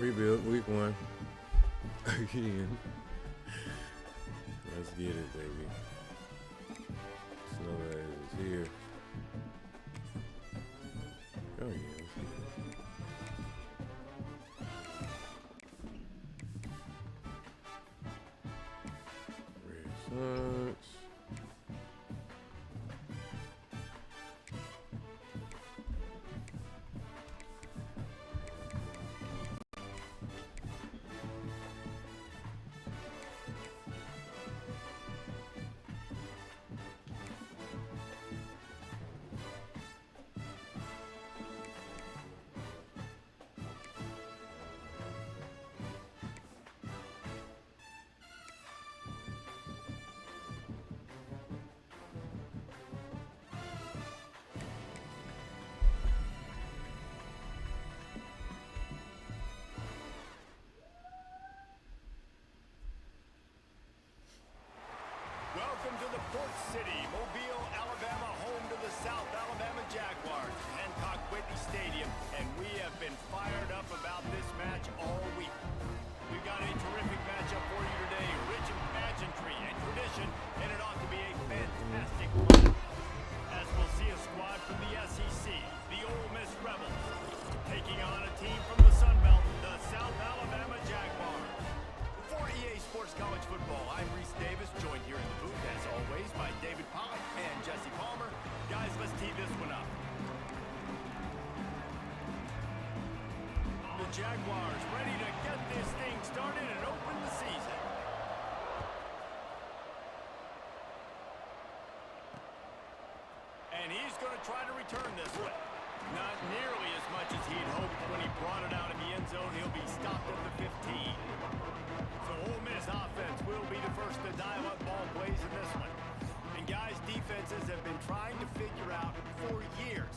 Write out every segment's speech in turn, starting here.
Rebuild week 1. Again. Let's get it, baby. Snow is here. Oh yeah, let's get it. Red Sox. Welcome to the Port City, Mobile, Alabama, home to the South Alabama Jaguars, Hancock Whitney Stadium, and we have been fired up about this match all week. We've got a terrific matchup for you today, rich in pageantry and tradition, and it ought to be a fantastic one. As we'll see a squad from the SEC, the Ole Miss Rebels, taking on a team from the Sun Belt, the South Alabama Jaguars. For EA Sports College Football, I'm Reese Davis, joined here in the booth, as always, by David Pollock and Jesse Palmer. Guys, let's tee this one up. The Jaguars ready to get this thing started and open the season. And he's going to try to return this one. Not nearly as much as he'd hoped when he brought it out in the end zone. He'll be stopped at the 15. So Ole Miss offense will be the first to dial up ball plays in this one. And guys, defenses have been trying to figure out for years.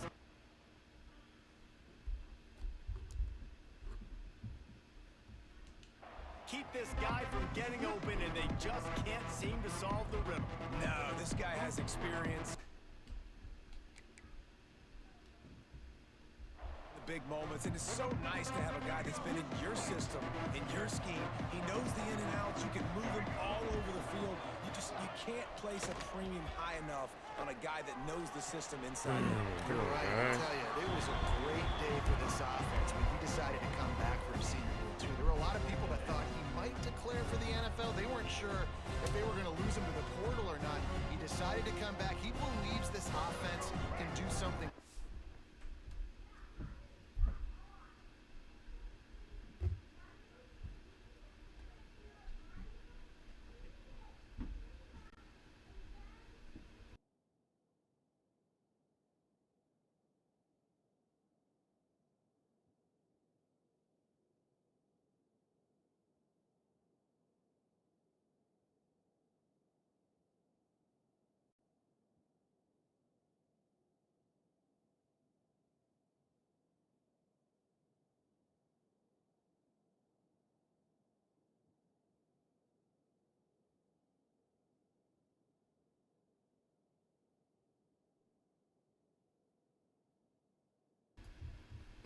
Keep this guy from getting open, and they just can't seem to solve the riddle. No, this guy has experience. Big moments, and it's so nice to have a guy that's been in your system, in your scheme. He knows the in and outs. You can move him all over the field. You can't place a premium high enough on a guy that knows the system inside and out. You're right. I tell you, it was a great day for this offense when he decided to come back for his senior year too. There were a lot of people that thought he might declare for the NFL. They weren't sure if they were going to lose him to the portal or not. He decided to come back. He believes this offense can do something.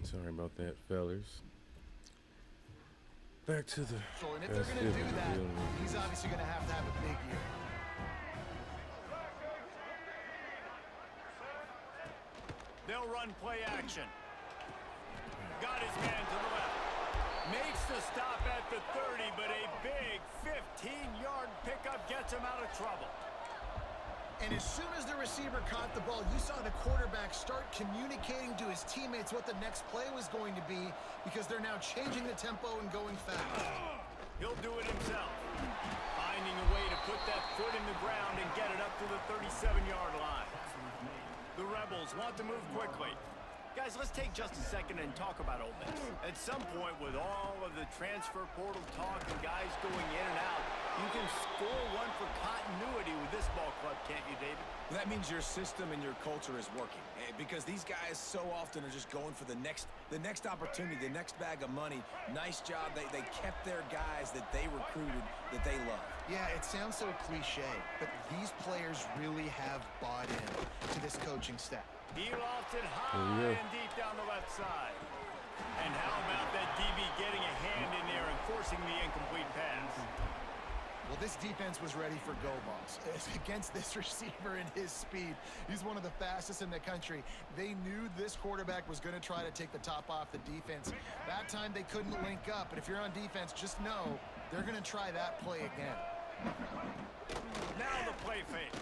Sorry about that, fellas. Back to the. So, and if they're going to do that, he's obviously going to have a big year. They'll run play action. Got his man to the left. Makes the stop at the 30, but a big 15-yard pickup gets him out of trouble. And as soon as the receiver caught the ball, you saw the quarterback start communicating to his teammates what the next play was going to be, because they're now changing the tempo and going fast. He'll do it himself. Finding a way to put that foot in the ground and get it up to the 37-yard line. The Rebels want to move quickly. Guys, let's take just a second and talk about Ole Miss. At some point, with all of the transfer portal talk and guys going in and out, you can score one for continuity with this ball club, can't you, David? That means your system and your culture is working, because these guys so often are just going for the next opportunity, the next bag of money. Nice job. They kept their guys that they recruited, that they love. Yeah, it sounds so cliche, but these players really have bought in to this coaching staff. He lofts it high and deep down the left side. And how about that DB getting a hand in there and forcing the incomplete pass? Well, this defense was ready for go balls. Against this receiver and his speed, he's one of the fastest in the country. They knew this quarterback was going to try to take the top off the defense. That time they couldn't link up, but if you're on defense, just know they're going to try that play again. Now the play fake.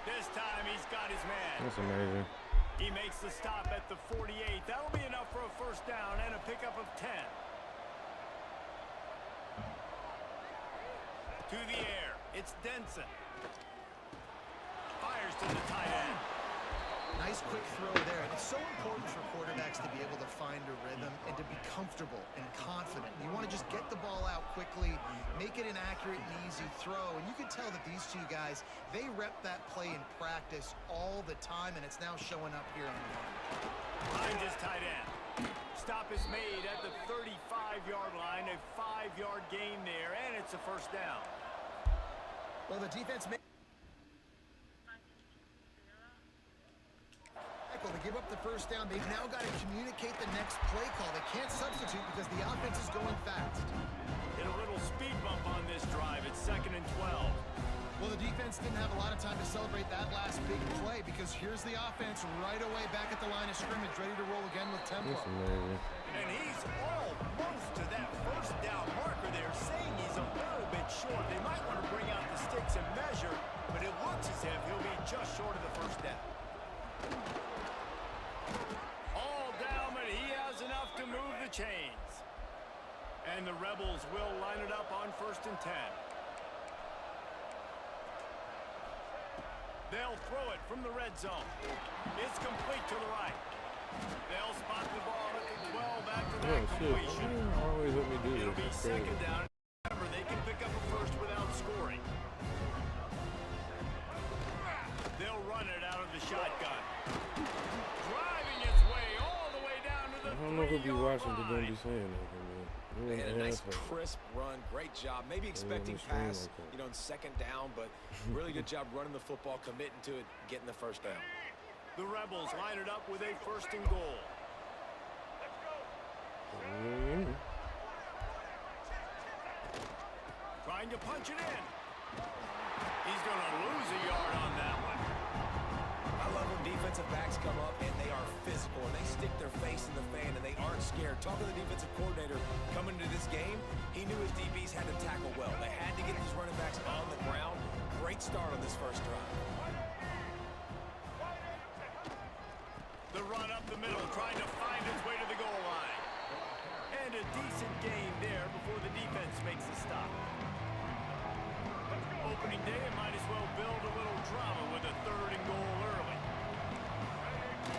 This time he's got his man. That's amazing. He makes the stop at the 48. That'll be enough for a first down and a pickup of 10. To the air. It's Denson. Fires to the tight end. Nice quick throw there. And it's so important for quarterbacks to be able to find a rhythm and to be comfortable and confident. You want to just get the ball out quickly, make it an accurate and easy throw. And you can tell that these two guys, they rep that play in practice all the time, and it's now showing up here on the line. Behind his tight end. Stop is made at the 35-yard line. A 5-yard gain there, and it's a first down. Well, the defense made... To give up the first down, they've now got to communicate the next play call. They can't substitute because the offense is going fast. Hit a little speed bump on this drive. It's 2nd and 12. Well, the defense didn't have a lot of time to celebrate that last big play because here's the offense right away back at the line of scrimmage, ready to roll again with tempo. That's amazing. And he's almost to that first down marker there, saying he's a little bit short. They might want to bring out the sticks and measure, but it looks as if he'll be just short of the first down. All down, but he has enough to move the chains. And the Rebels will line it up on 1st and 10. They'll throw it from the red zone. It's complete to the right. They'll spot the ball at the 12 after that Oh, shit. completion. Always let me do It'll this. be It's crazy. 2nd down. Remember, they can pick up a first without scoring. They'll run it out of the shotgun. Driving its way all the way down to the 3-yard line. I don't know who'll be watching, but don't be saying that, man. They had a nice crisp run, great job. Maybe expecting pass, like that. you know, in 2nd down, but really good job running the football, committing to it, getting the first down. The Rebels line it up with a 1st and goal. Trying to punch it in. He's going to lose a yard on that one. I love when defensive backs come up and they are physical and they stick their face in the fan and they aren't scared. Talking to the defensive coordinator coming into this game, he knew his DBs had to tackle well. They had to get these running backs on the ground. Great start on this first drive. The run up the middle, trying to find its way to the goal line. And a decent gain there before the defense makes the stop. Opening day, it might as well build a little drama with a 3rd and goal early.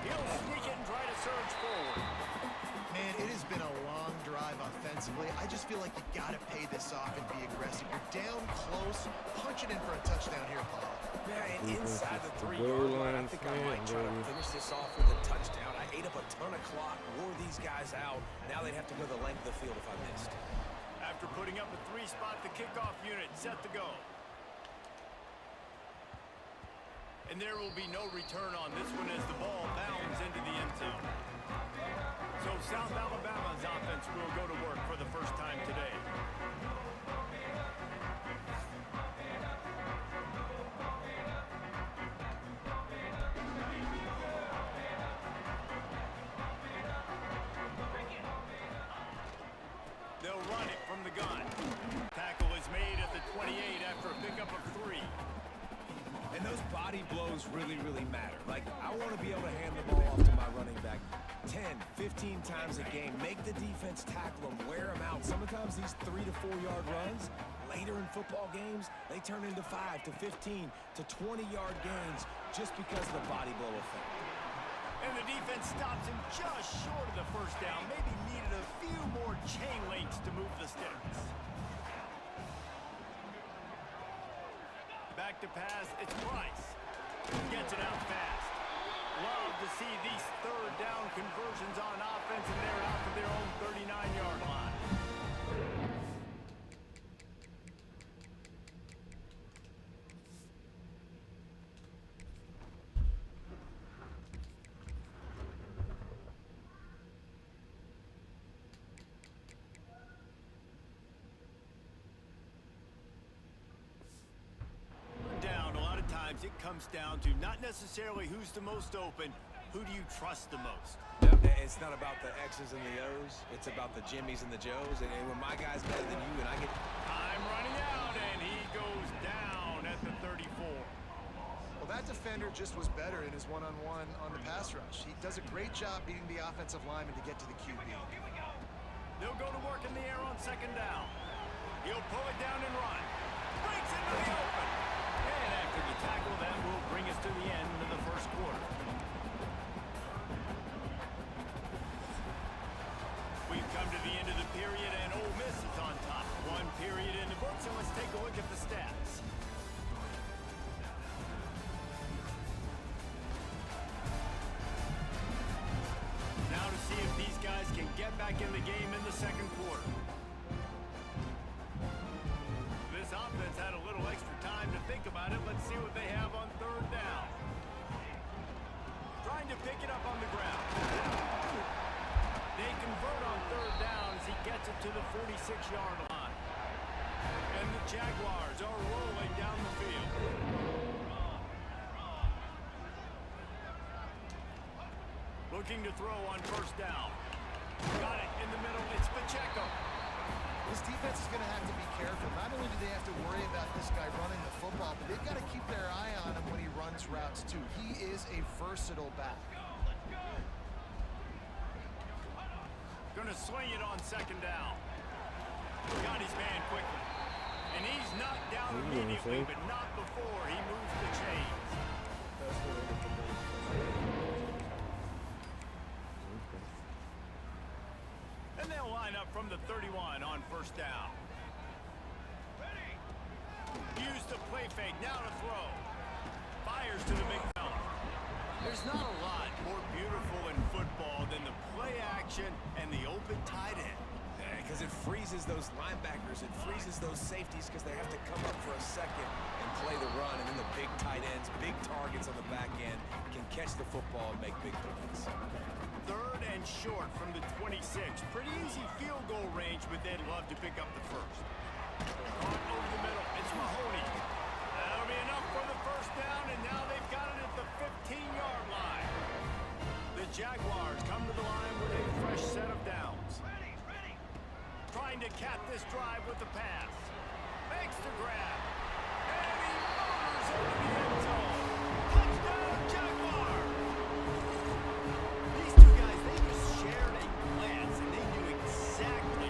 He'll sneak it and try to surge forward. Man, it has been a long drive offensively. I just feel like you got to pay this off and be aggressive. You're down close. Punch it in for a touchdown here, Paul. Yeah, and inside the The 3-yard line, I goal think I line might try to stand, finish this off with a touchdown. I ate up a ton of clock, wore these guys out. Now they'd have to go the length of the field if I missed. After putting up a 3-spot, the kickoff unit set to go. And there will be no return on this one as the ball bounds into the end zone. So South Alabama's offense will go to work for the first time today. They'll run it from the gun. Tackle is made at the 28 after a pickup of 3. And those body blows really, really matter. Like, I want to be able to hand the ball off to my running back 10, 15 times a game. Make the defense tackle them, wear them out. Sometimes these 3 to 4 yard runs, later in football games, they turn into 5 to 15 to 20-yard gains just because of the body blow effect. And the defense stops him just short of the first down. Maybe needed a few more chain links to move the sticks. Back to pass, it's Price. Gets it out fast. Love to see these 3rd down conversions on offense, and they're out to their own 39-yard line. comes down to not necessarily who's the most open, who do you trust the most? It's not about the X's and the O's. It's about the Jimmys and the Joes. And when my guy's better than you and I get... Time running out, and he goes down at the 34. Well, that defender just was better in his one-on-one on the pass rush. He does a great job beating the offensive lineman to get to the QB. They'll go to work in the air on second down. He'll pull it down and run. Breaks into the open. And after the tackle, that will bring us to the end of the first quarter. We've come to the end of the period, and Ole Miss is on top. One period in the books, and let's take a look at the stats. Now to see if these guys can get back in the game in the second quarter. This offense had a little extra time to think about it. Let's see what they have on third down. Trying to pick it up on the ground. They convert on third down as he gets it to the 46-yard line. And the Jaguars are rolling down the field. Looking to throw on first down. Got it in the middle. It's Pacheco. This defense is going to have to be careful. Not only do they have to worry about this guy running the football, but they've got to keep their eye on him when he runs routes, too. He is a versatile back. Going to swing it on second down. Got his man quickly. And he's knocked down immediately, but not before he moves the chains. And they'll line up from the 31 on first down. Use the play fake, now to throw. Fires to the big fella. There's not a lot more beautiful in football than the play action and the open tight end. Because it freezes those linebackers. It freezes those safeties because they have to come up for a second and play the run. And then the big tight ends, big targets on the back end can catch the football and make big plays. Third and short from the 26. Pretty easy field goal range, but they'd love to pick up the first. Caught over the middle. It's Mahoney. That'll be enough for the first down, and now they've got it at the 15-yard line. The Jaguars come to the line with a fresh set of downs. Trying to cap this drive with the pass. Makes the grab. And he motors into the end zone. Touchdown, Jaguars! These two guys, they just shared a glance, and they knew exactly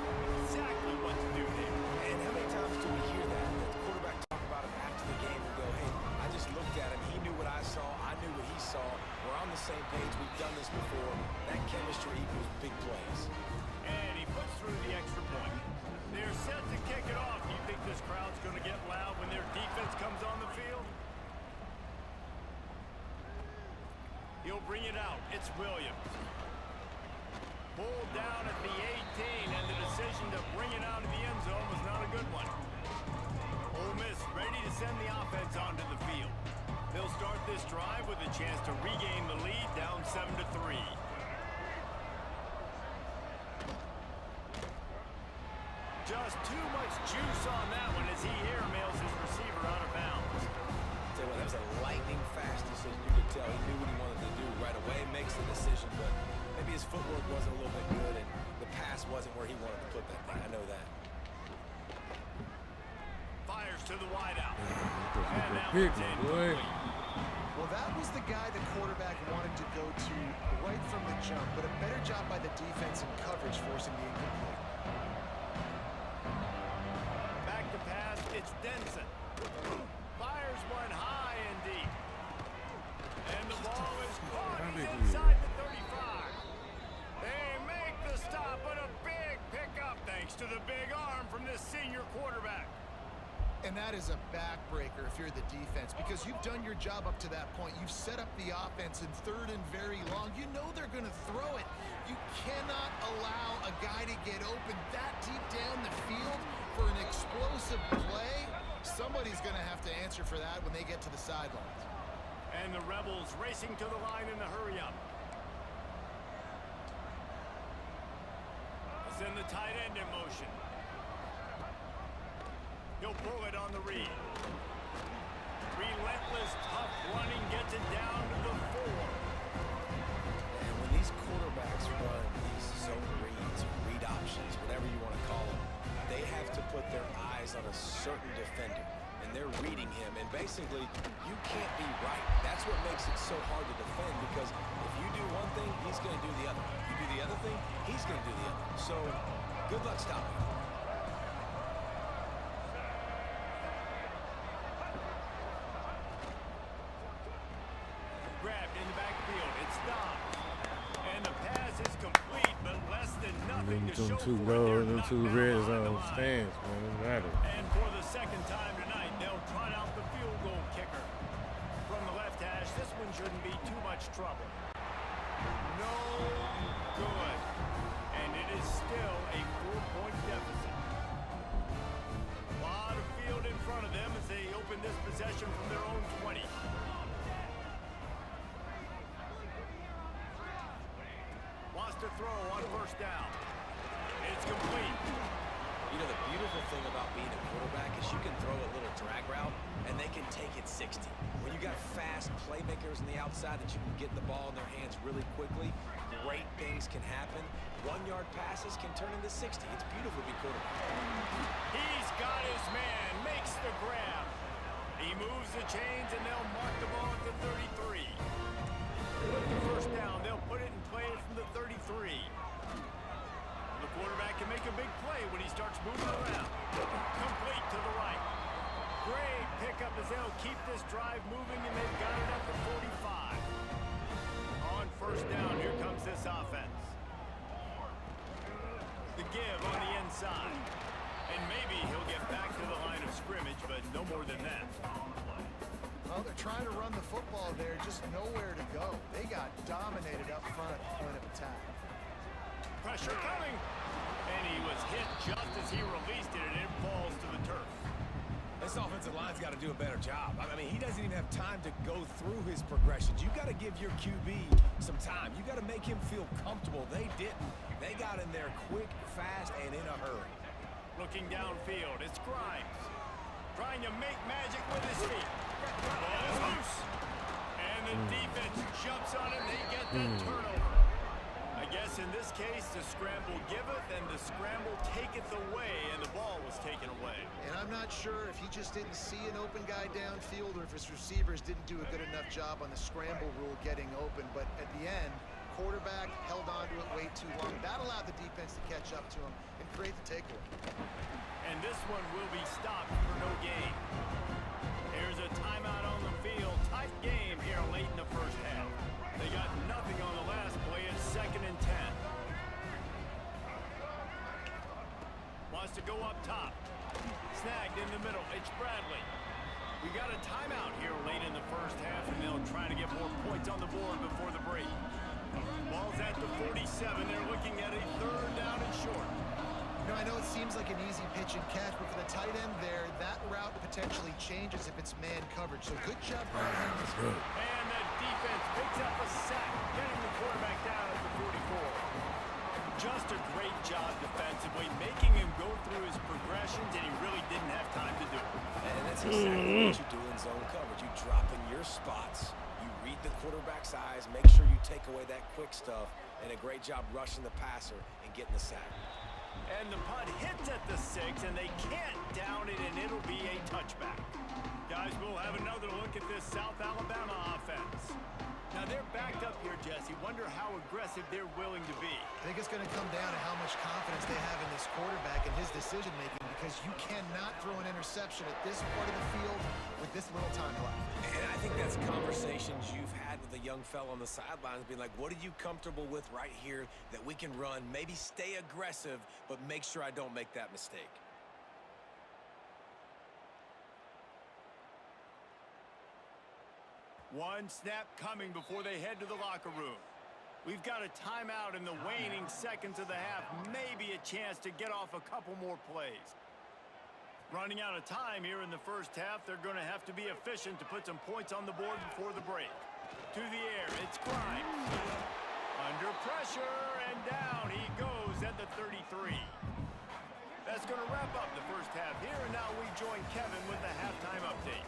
what to do there. And how many times do we hear that? The quarterback talk about him after the game and go, hey, I just looked at him. He knew what I saw. I knew what he saw. We're on the same page. We've done this before. That chemistry equals big plays. And he puts through the extra point. They're set to kick it off. Do you think this crowd's going to get loud when their defense comes on the field? He'll bring it out. It's Williams. Pulled down at the 18, and the decision to bring it out of the end zone was not a good one. Ole Miss ready to send the offense onto the field. They'll start this drive with a chance to regain the lead, down 7-3. Just too much juice on that one as he airmails his receiver out of bounds. Tell you what, that was a lightning fast decision. You could tell he knew what he wanted to do right away. Makes the decision, but maybe his footwork wasn't a little bit good, and the pass wasn't where he wanted to put that thing. I know that. Fires to the wideout. And that one's in. Well, that was the guy the quarterback wanted to go to right from the jump, but a better job by the defense in coverage forcing the incomplete. Back to pass, it's Denson. Fires one high and deep. And the ball is caught. He's inside the 35. They make the stop, but a big pickup thanks to the big arm from this senior quarterback. And that is a backbreaker if you're the defense, because you've done your job up to that point. You've set up the offense in third and very long. You know they're going to throw it. You cannot allow a guy to get open that deep down the field for an explosive play. Somebody's going to have to answer for that when they get to the sidelines. And the Rebels racing to the line in the hurry-up. Send the tight end in motion. He'll pull it on the read. Relentless, tough running gets it down to the 4. And when these quarterbacks run these zone reads, read options, whatever you want to call them, they have to put their eyes on a certain defender. And they're reading him, and basically, you can't be right. That's what makes it so hard to defend, because if you do one thing, he's going to do the other. If you do the other thing, he's going to do the other. So, good luck stopping him. Grabbed in the backfield, it's stopped. And the pass is complete, but less than nothing to show Them two for it. They're low, them knocked two down red behind the zone line. stands, man. It matters. And for the second time tonight, they'll trot out the field goal kicker. From the left hash, this one shouldn't be too much trouble. No good. And it is still a 4-point deficit. A lot of field in front of them as they open this possession from their own 20. Wants to throw on first down. It's complete. You know, the beautiful thing about being a quarterback is you can throw a little drag route, and they can take it 60. When you got fast playmakers on the outside that you can get the ball in their hands really quickly, great things can happen. 1-yard passes can turn into 60. It's beautiful to be quarterback. He's got his man, makes the grab. He moves the chains, and they'll mark the ball at the 33. With the first down, they'll put it in play from the 33. The quarterback can make a big play when he starts moving around. Complete to the right. Great pickup as they'll keep this drive moving, and they've got it up to 45. On first down, here comes this offense. The give on the inside. And maybe he'll get back to the line of scrimmage, but no more than that. Well, they're trying to run the football there, just nowhere to go. They got dominated up front at the point of attack. Pressure coming. And he was hit just as he released it, and it falls to the turf. This offensive line's got to do a better job. I mean, he doesn't even have time to go through his progressions. You got to give your QB some time. You got to make him feel comfortable. They didn't. They got in there quick, fast, and in a hurry. Looking downfield, it's Grimes. Trying to make magic with his feet. Ball is loose. And the defense jumps on him. They get the turnover. I guess in this case, the scramble giveth and the scramble taketh away, and the ball was taken away. And I'm not sure if he just didn't see an open guy downfield or if his receivers didn't do a good enough job on the scramble rule getting open. But at the end, quarterback held on to it way too long. That allowed the defense to catch up to him and create the takeaway. And this one will be stopped for no gain. Here's a timeout on the field. Tight game here late in the first half. They got nothing on the last play. It's 2nd and 10. Wants to go up top. Snagged in the middle. It's Bradley. We got a timeout here late in the first half, and they'll try to get more points on the board before the break. Ball's at the 47. They're looking at a 3rd down and short. You know, I know it seems like an easy pitch and catch, but for the tight end there, that route potentially changes if it's man coverage. So good job by him. And the defense picks up a sack, getting the quarterback down at the 44. Just a great job defensively, making him go through his progressions, and he really didn't have time to do it. And that's exactly what you do in zone coverage. You drop in your spots, you read the quarterback's eyes, make sure you take away that quick stuff, and a great job rushing the passer and getting the sack. And the punt hits at the 6, and they can't down it, and it'll be a touchback. Guys, we'll have another look at this South Alabama offense. Now, they're backed up here, Jesse. Wonder how aggressive they're willing to be. I think it's going to come down to how much confidence they have in this quarterback and his decision-making, because you cannot throw an interception at this part of the field with this little time left. And I think that's conversations you've had with a young fella on the sidelines, being like, what are you comfortable with right here that we can run? Maybe stay aggressive, but make sure I don't make that mistake. One snap coming before they head to the locker room. We've got a timeout in the waning seconds of the half. Maybe a chance to get off a couple more plays. Running out of time here in the first half. They're going to have to be efficient to put some points on the board before the break. To the air, it's Grimes. Under pressure, and down he goes at the 33. That's going to wrap up the first half here, and now we join Kevin with the halftime update.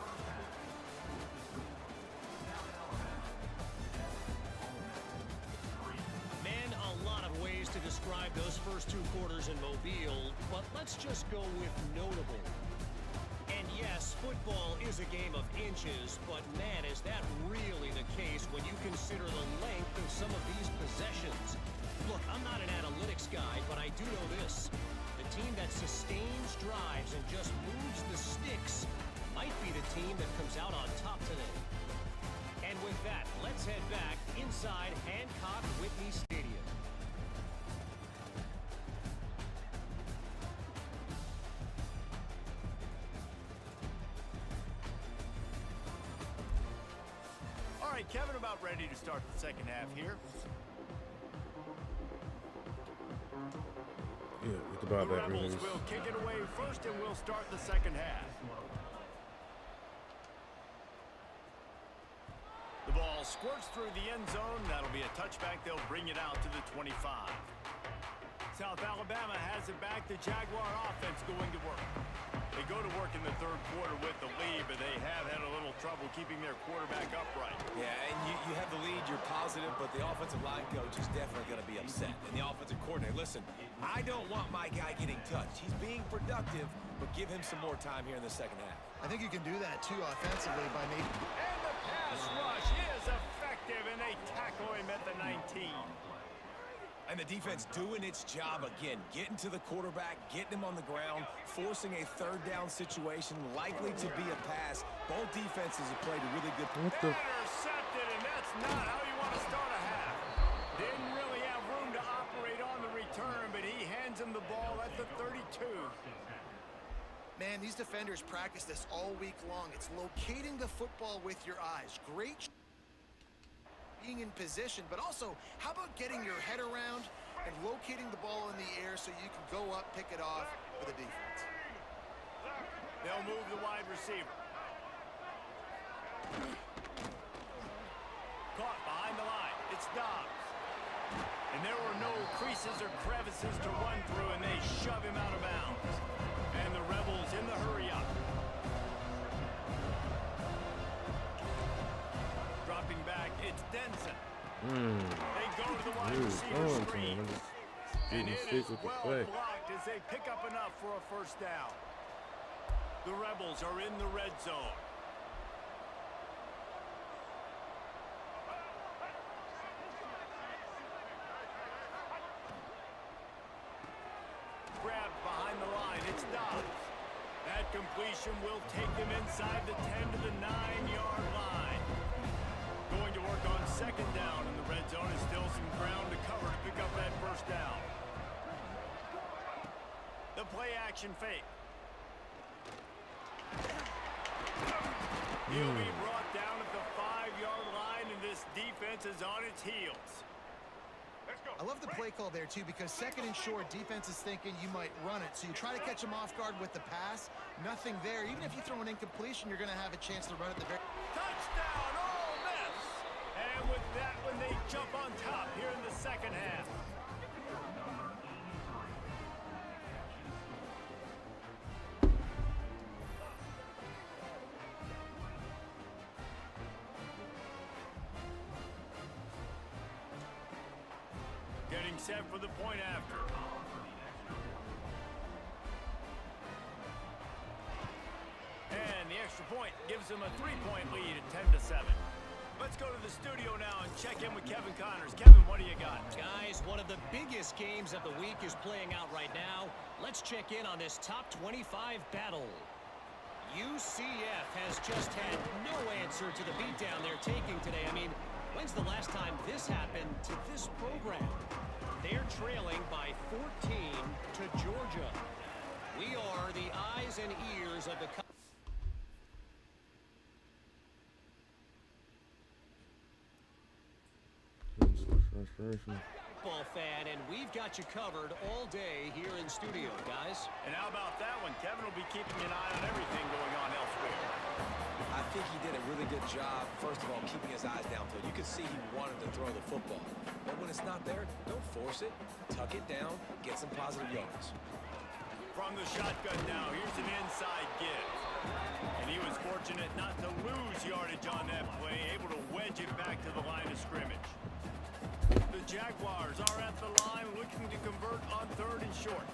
describe those first 2 quarters in Mobile, but let's just go with notable. And yes, football is a game of inches, but man, is that really the case when you consider the length of some of these possessions. Look, I'm not an analytics guy, but I do know this. The team that sustains drives and just moves the sticks might be the team that comes out on top today. And with that, let's head back inside Hancock Whitney Stadium. All right, Kevin, about ready to start the second half here. Yeah, it's about The that, Rebels really. will kick it away first, and we'll start the second half. The ball squirts through the end zone. That'll be a touchback. They'll bring it out to the 25. South Alabama has it back. The Jaguar offense going to work. They go to work in the third quarter with the lead, but they have had a little trouble keeping their quarterback upright. Yeah, and you have the lead, you're positive, but the offensive line coach is definitely going to be upset. And the offensive coordinator, listen, I don't want my guy getting touched. He's being productive, but give him some more time here in the second half. I think you can do that too offensively by maybe. And the pass rush is effective, and they tackle him at the 19. And the defense doing its job again, getting to the quarterback, getting him on the ground, forcing a third down situation, likely to be a pass. Both defenses have played a really good. What the? Intercepted, and that's not how you want to start a half. Didn't really have room to operate on the return, but he hands him the ball at the 32. Man, these defenders practice this all week long. It's locating the football with your eyes. Great being in position, but also how about getting your head around and locating the ball in the air so you can go up, pick it off for the defense. They'll move the wide receiver. Caught behind the line. It's Dobbs. And there were no creases or crevices to run through, and they shove him out of bounds. And the Rebels in the hurry up. Dropping back, it's Denson. They go to the wide receiver screen. And it is well blocked as they pick up enough for a first down. The Rebels are in the red zone. Grabbed behind the line, it's Dobbs. That completion will take them inside the 10 to the 9-yard line. Going to work on second down in the red zone. Is still some ground to cover to pick up that first down. The play action fake. He'll be brought down at the 5-yard line, and this defense is on its heels. I love the play call there too, because second and short, defense is thinking you might run it. So you try to catch them off guard with the pass. Nothing there. Even if you throw an incompletion, you're going to have a chance to run at the very... Touchdown, Ole Miss! And with that one, they jump on top here in the second half. Getting set for the point after. And the extra point gives them a 3-point lead at 10-7. Let's go to the studio now and check in with Kevin Connors. Kevin, what do you got? Guys, one of the biggest games of the week is playing out right now. Let's check in on this top 25 battle. UCF has just had no answer to the beatdown they're taking today. I mean, when's the last time this happened to this program? They're trailing by 14 to Georgia. We are the eyes and ears of the football fan, and we've got you covered all day here in studio, guys. And how about that one? Kevin will be keeping an eye on everything going on elsewhere. I think he did a really good job, first of all, keeping his eyes downfield. You could see he wanted to throw the football. But when it's not there, don't force it. Tuck it down, get some positive yards. From the shotgun now, here's an inside give. And he was fortunate not to lose yardage on that play, able to wedge it back to the line of scrimmage. The Jaguars are at the line looking to convert on 3rd and short.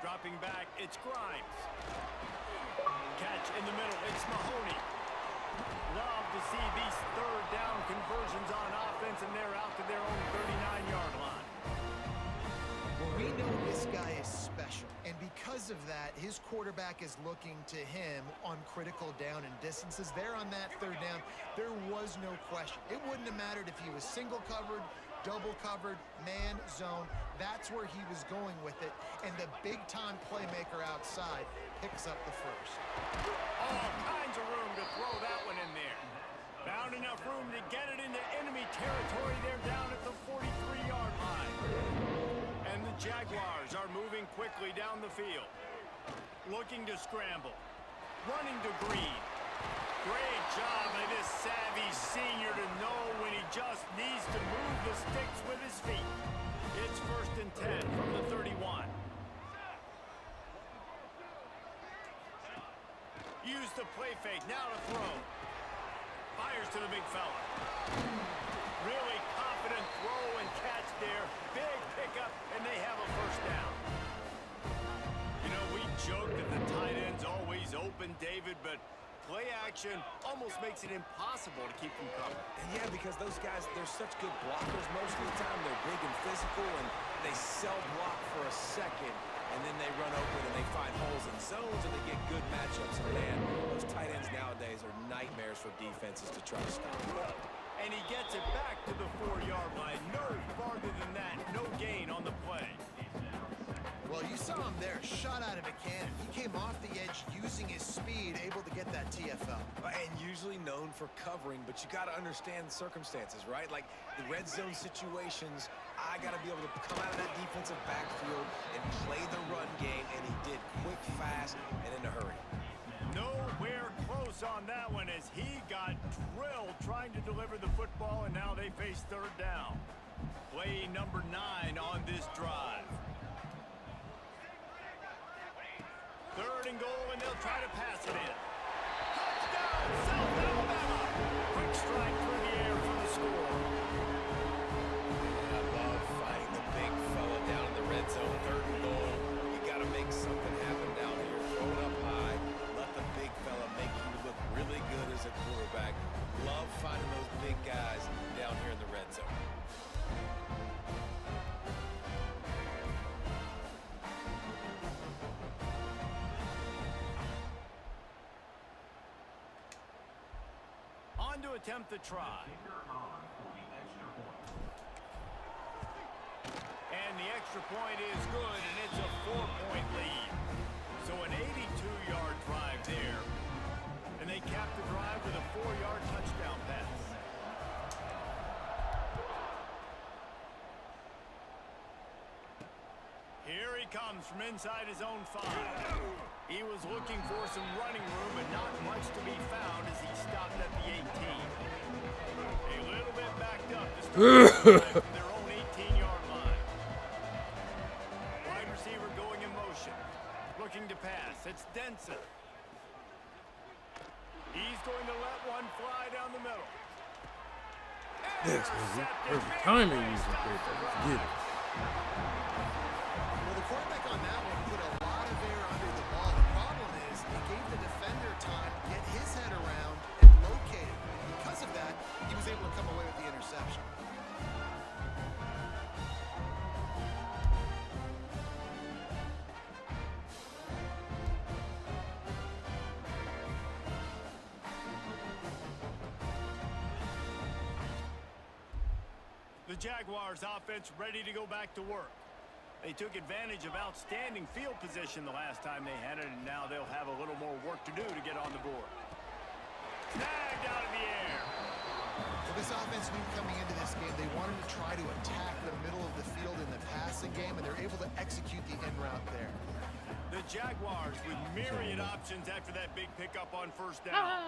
Dropping back, it's Grimes. Catch in the middle, it's Mahoney. Love to see these 3rd down conversions on offense, and they're out to their own 39-yard line. Well, we know this guy is special, and because of that, his quarterback is looking to him on critical down and distances. There on that 3rd down, there was no question. It wouldn't have mattered if he was single covered, double covered, man, zone. That's where he was going with it, and the big-time playmaker outside picks up the first. All kinds of room to throw that one in there. Found enough room to get it into enemy territory. They're down at the 43-yard line. And the Jaguars are moving quickly down the field. Looking to scramble. Running to Green. Great job by this savvy senior to know when he just needs to move the sticks with his feet. It's 1st and 10 from the 31. Use the play fake, now to throw. Fires to the big fella. Really confident throw and catch there. Big pickup, and they have a 1st down. You know, we joke that the tight end's always open, David, but play action almost makes it impossible to keep them covered. And yeah, because those guys, they're such good blockers most of the time. They're big and physical, and they cell block for a second, and then they run open and they find holes in zones, and they get good matchups. And man, those tight ends nowadays are nightmares for defenses to try to stop. And he gets it back to the 4-yard line. No farther than that. No gain on the play. Well, you saw him there, shot out of a cannon. He came off the edge using his speed, able to get that TFL. And usually known for covering, but you got to understand circumstances, right? Like the red zone situations, I got to be able to come out of that defensive backfield and play the run game, and he did quick, fast, and in a hurry. Nowhere close on that one as he got drilled trying to deliver the football, and now they face 3rd down. Play number 9 on this drive. 3rd and goal, and they'll try to pass it in. Touchdown, South Alabama! Quick strike through the air for the score. I love fighting the big fella down in the red zone, 3rd and goal. You got to make something happen down here. Throw it up high. Let the big fella make you look really good as a quarterback. Love finding those big guys down here in the red zone. On to attempt the try. And the extra point is good, and it's a 4-point lead. So an 82-yard drive there. And they cap the drive with a 4-yard touchdown pass. Here he comes from inside his own 5. He was looking for some running room, but not much to be found as he stopped at the 18. A little bit backed up to start from their own 18-yard line. Wide receiver going in motion. Looking to pass. It's Denson. He's going to let one fly down the middle. Yes, every time they use it, they forget it. Well, the quarterback on that one put a lot of air under the ball. The problem is it gave the defender time to get his head around and locate it. Because of that, he was able to come away with the interception. The Jaguars offense ready to go back to work. They took advantage of outstanding field position the last time they had it, and now they'll have a little more work to do to get on the board. Snagged out of the air. Well, this offense knew coming into this game they wanted to try to attack the middle of the field in the passing game, and they're able to execute the in route there. The Jaguars with myriad options after that big pickup on 1st down.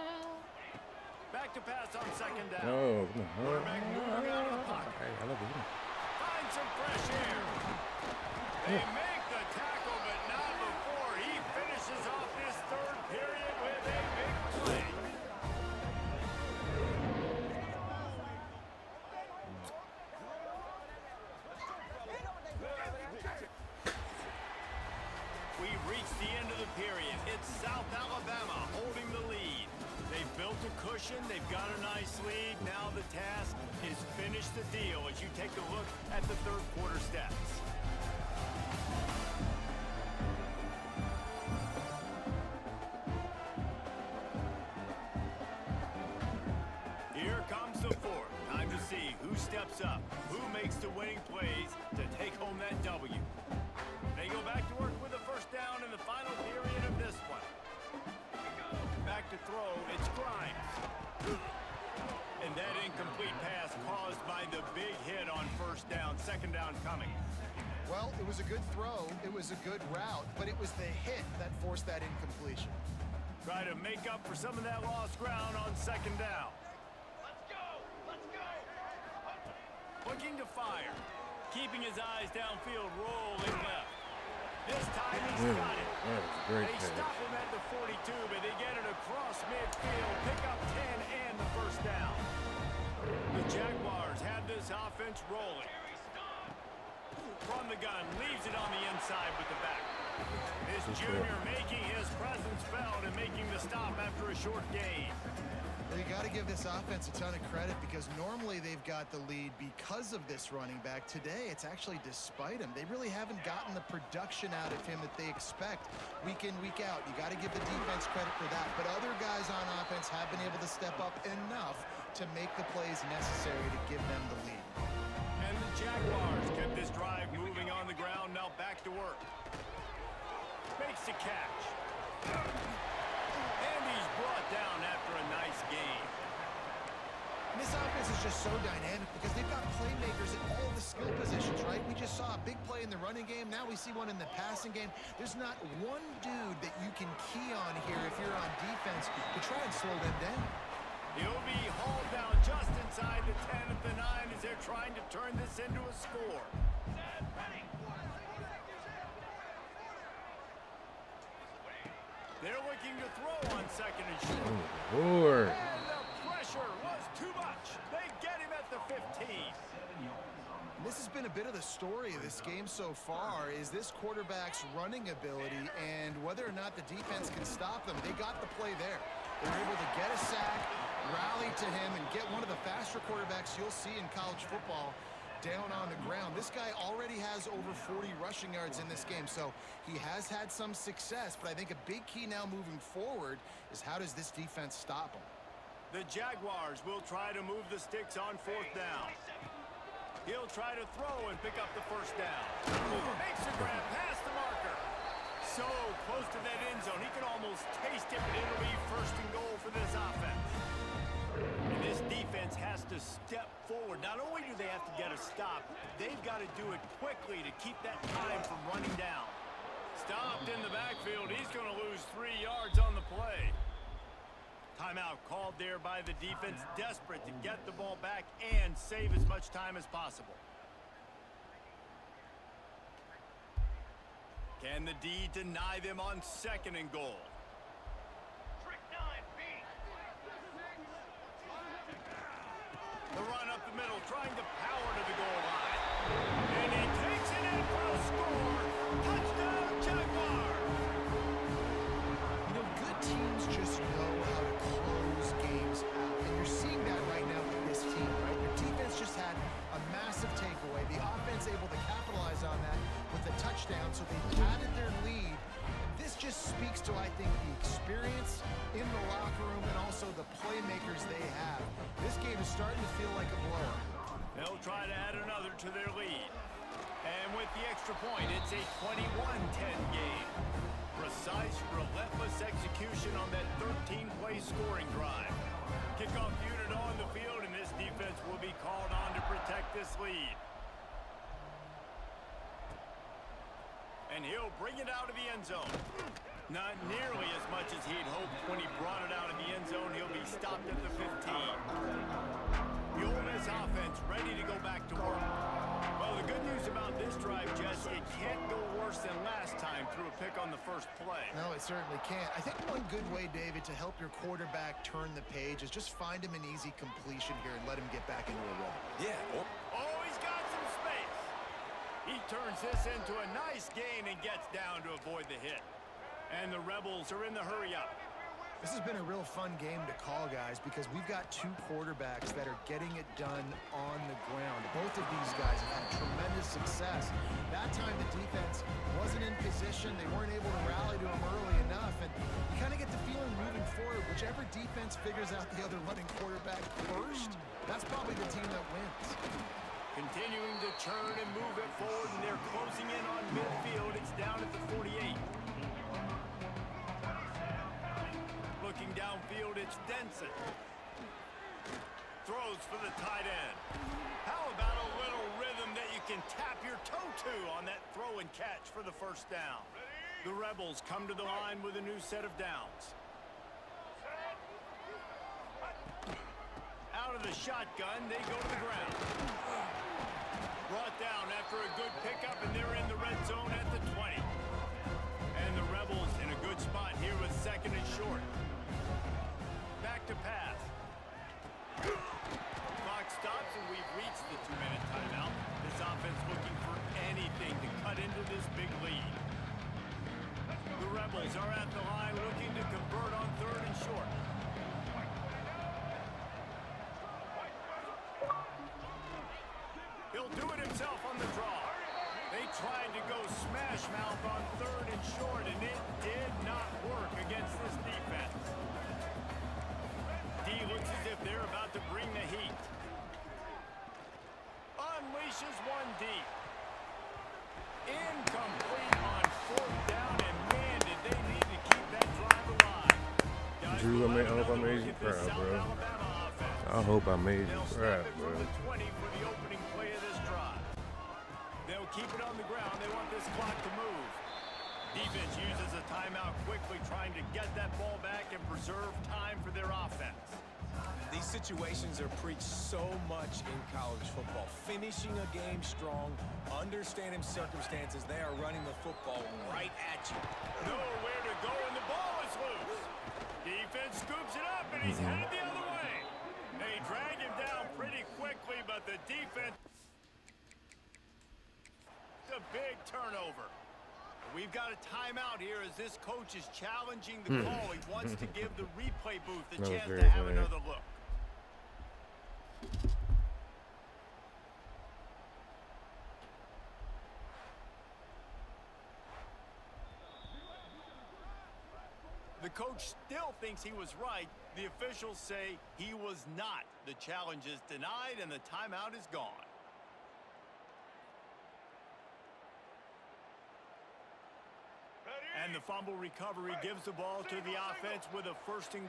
Back to pass on 2nd down. Oh, Quarterback moving out of the pocket. I love it. Find some fresh air. They make the tackle, but not before he finishes off this 3rd period with a big play. reached the end of the period. It's South Alabama holding the lead. They've built a cushion. They've got a nice lead. Now the task is finish the deal as you take a look at the third quarter stats. Here comes the fourth. Time to see who steps up, who makes the winning plays to take home that W. They go back to work with a first down in the final period of this one. Back to throw, it's Grimes. And that incomplete pass caused by the big hit on first down, second down coming. Well, it was a good throw, it was a good route, but it was the hit that forced that incompletion. Try to make up for some of that lost ground on second down. Looking to fire. Keeping his eyes downfield, rolling left. This time he's got it. That was a great They catch. stop him at the 42, but they get it across midfield. Pick up 10 and the first down. The Jaguars have this offense rolling. From the gun, leaves it on the inside with the back. This junior making his presence felt and making the stop after a short gain. You got to give this offense a ton of credit because normally they've got the lead because of this running back. Today, it's actually despite him. They really haven't gotten the production out of him that they expect week in, week out. You got to give the defense credit for that. But other guys on offense have been able to step up enough to make the plays necessary to give them the lead. And the Jaguars kept this drive moving on the ground. Now back to work. Makes the catch. And he's brought down after a nice game. And this offense is just so dynamic because they've got playmakers at all the skill positions, right? We just saw a big play in the running game. Now we see one in the passing game. There's not one dude that you can key on here if you're on defense to try and slow them down. He'll be hauled down just inside the 10 at the 9 as they're trying to turn this into a score. They're looking to throw on second and short. Lord. And the pressure was too much. They get him at the 15. This has been a bit of the story of this game so far is this quarterback's running ability and whether or not the defense can stop them. They got the play there. They were able to get a sack, rally to him, and get one of the faster quarterbacks you'll see in college football down on the ground. This guy already has over 40 rushing yards in this game, so he has had some success, but I think a big key now moving forward is how does this defense stop him? The Jaguars will try to move the sticks on fourth down. He'll try to throw and pick up the first down. Makes a grab past the marker. So close to that end zone, he can almost taste it, but it'll be first and goal for this offense. And this defense has to step forward. Not only do they have to get a stop, they've got to do it quickly to keep that time from running down. Stopped in the backfield. He's going to lose 3 yards on the play. Timeout called there by the defense, desperate to get the ball back and save as much time as possible. Can the D deny them on second and goal? The run up the middle, trying to power to the goal line. And he takes it in for a score. Touchdown, Jaguars! You know, good teams just know how to close games out. And you're seeing that right now with this team, right? Your defense just had a massive takeaway. The offense able to capitalize on that with a touchdown, so they padded their lead. This just speaks to, I think, the experience in the locker room and also the playmakers they have. This game is starting to feel like a blowout. They'll try to add another to their lead. And with the extra point, it's a 21-10 game. Precise, relentless execution on that 13-play scoring drive. Kickoff unit on the field, and this defense will be called on to protect this lead. And he'll bring it out of the end zone. Not nearly as much as he'd hoped when he brought it out of the end zone. He'll be stopped at the 15. The Ole Miss offense ready to go back to work. Well, the good news about this drive, Jess, it can't go worse than last time through a pick on the first play. No, it certainly can't. I think one good way, David, to help your quarterback turn the page is just find him an easy completion here and let him get back into a rhythm. Yeah. Oh, he's got some space. He turns this into a nice gain and gets down to avoid the hit. And the Rebels are in the hurry-up. This has been a real fun game to call, guys, because we've got two quarterbacks that are getting it done on the ground. Both of these guys have had tremendous success. That time the defense wasn't in position. They weren't able to rally to him early enough. And you kind of get the feeling moving forward, whichever defense figures out the other running quarterback first, that's probably the team that wins. Continuing to turn and move it forward, and they're closing in on midfield. It's down at the 48. Looking downfield, it's Denson. Throws for the tight end. How about a little rhythm that you can tap your toe to on that throw and catch for the first down? The Rebels come to the line with a new set of downs. Out of the shotgun, they go to the ground. Brought down after a good pickup, and they're in the red zone at the 20. And the Rebels in a good spot here with second and short. Back to pass. Clock stops, and we've reached the 2-minute timeout. This offense looking for anything to cut into this big lead. The Rebels are at the line looking to convert on third and short. He'll do it himself on the draw. They tried to go smash mouth on third and short, and it did not work against this defense. D looks as if they're about to bring the heat. Unleashes one deep. Incomplete on fourth down, and man, did they need to keep that drive alive. Drew, I hope I made you proud, bro. I hope I made you proud, bro. They'll keep it on the ground. They want this clock to move. Defense uses a timeout quickly, trying to get that ball back and preserve time for their offense. These situations are preached so much in college football. Finishing a game strong, understanding circumstances. They are running the football right at you. Nowhere to go, and the ball is loose. Defense scoops it up, and he's headed the other way. They drag him down pretty quickly, but the defense... a big turnover. We've got a timeout here as this coach is challenging the call. He wants to give the replay booth a chance to have another look. The coach still thinks he was right. The officials say he was not. The challenge is denied and the timeout is gone. And the fumble recovery gives the ball to the offense with a first and...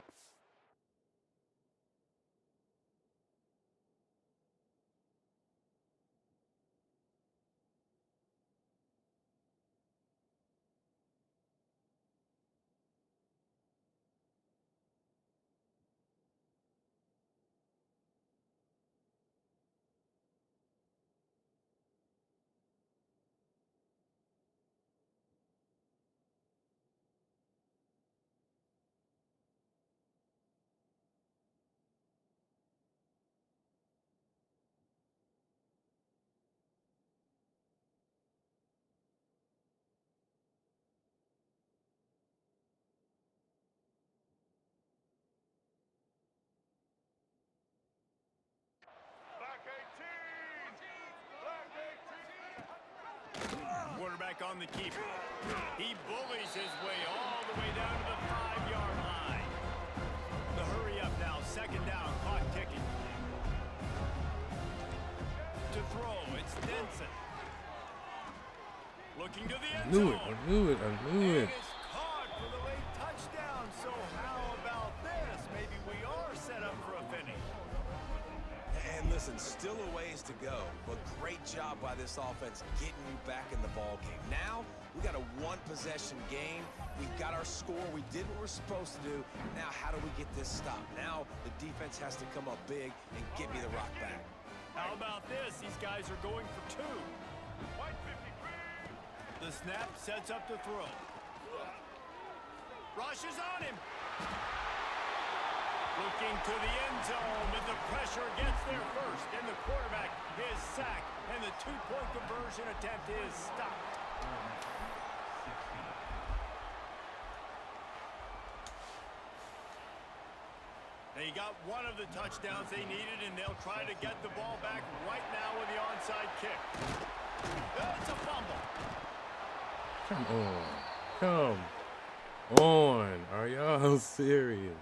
Quarterback on the keeper. He bullies his way all the way down to the 5-yard line. The hurry up now, second down, clock ticking. To throw, it's Denson. Looking to the end zone. I knew it. And it's caught for the late touchdown. So how about this? Maybe we are set up for a finish. And listen, still a ways to go, but great job by this offense getting you back in the ball game. Now, we got a one-possession game. We've got our score. We did what we're supposed to do. Now, how do we get this stopped? Now, the defense has to come up big and get me the rock back. How about this? These guys are going for two. The snap sets up the throw. Rush is on him. Looking to the end zone, but the pressure gets there first, and the quarterback is sacked, and the two-point conversion attempt is stopped. They got one of the touchdowns they needed, and they'll try to get the ball back right now with the onside kick. It's a fumble. Come on. Come on. Are y'all serious?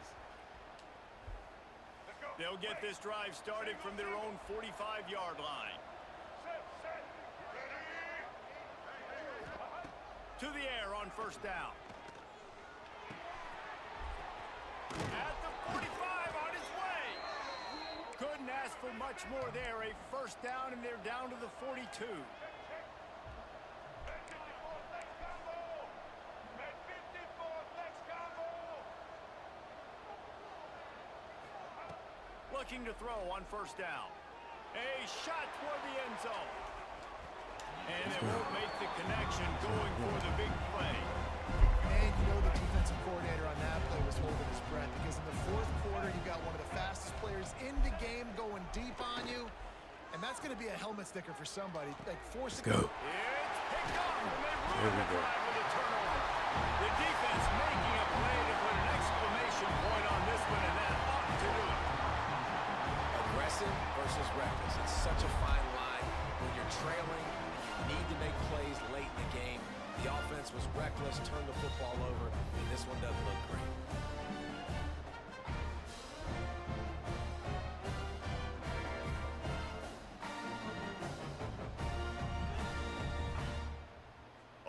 They'll get this drive started from their own 45-yard line. To the air on first down. At the 45, on his way. Couldn't ask for much more there. A first down, and they're down to the 42. Looking to throw on first down. A shot toward the end zone. And it won't make the connection, going for the big play. And you know the defensive coordinator on that play was holding his breath, because in the fourth quarter, you got one of the fastest players in the game going deep on you. And that's going to be a helmet sticker for somebody. Like, force it. Go. It's picked up, and they There ruin we the go. drive with a turnover. The defense making a play to put an exclamation point on this one, and that ought to do it. Aggressive versus reckless. It's such a fine line when you're trailing. You need to make plays late in the game. The offense was reckless, turned the football over, and this one doesn't look great.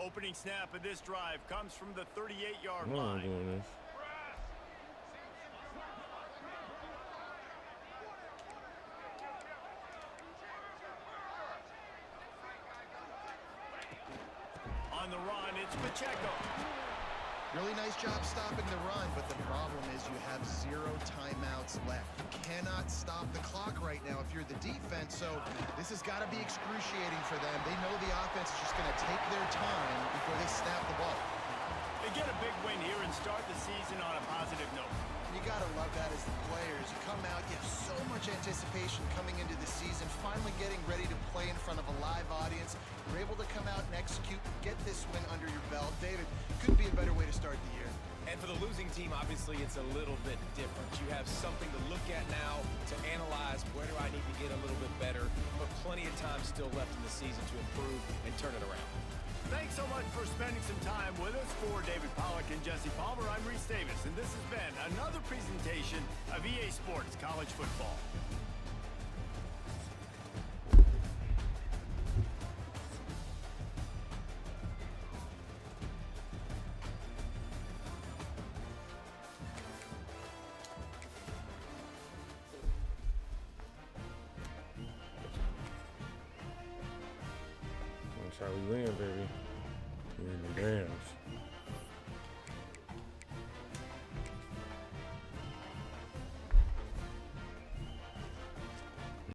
Opening snap of this drive comes from the 38-yard I'm not line. doing this. On the run, it's Pacheco. Really nice job stopping the run, but the problem is you have 0 timeouts left. You cannot stop the clock right now if you're the defense, so this has got to be excruciating for them. They know the offense is just going to take their time before they snap the ball. They get a big win here and start the season on a positive note. You got to love that as the players. You come out, you have so much anticipation coming into the season, finally getting ready to play in front of a live audience. You're able to come out and execute, get this win under your belt. David, couldn't be a better way to start the year. And for the losing team, obviously, it's a little bit different. You have something to look at now to analyze where do I need to get a little bit better, but plenty of time still left in the season to improve and turn it around. Thanks so much for spending some time with us. For David Pollack and Jesse Palmer, I'm Reese Davis, and this has been another presentation of EA Sports College Football. That's how we win, baby. We in the dance.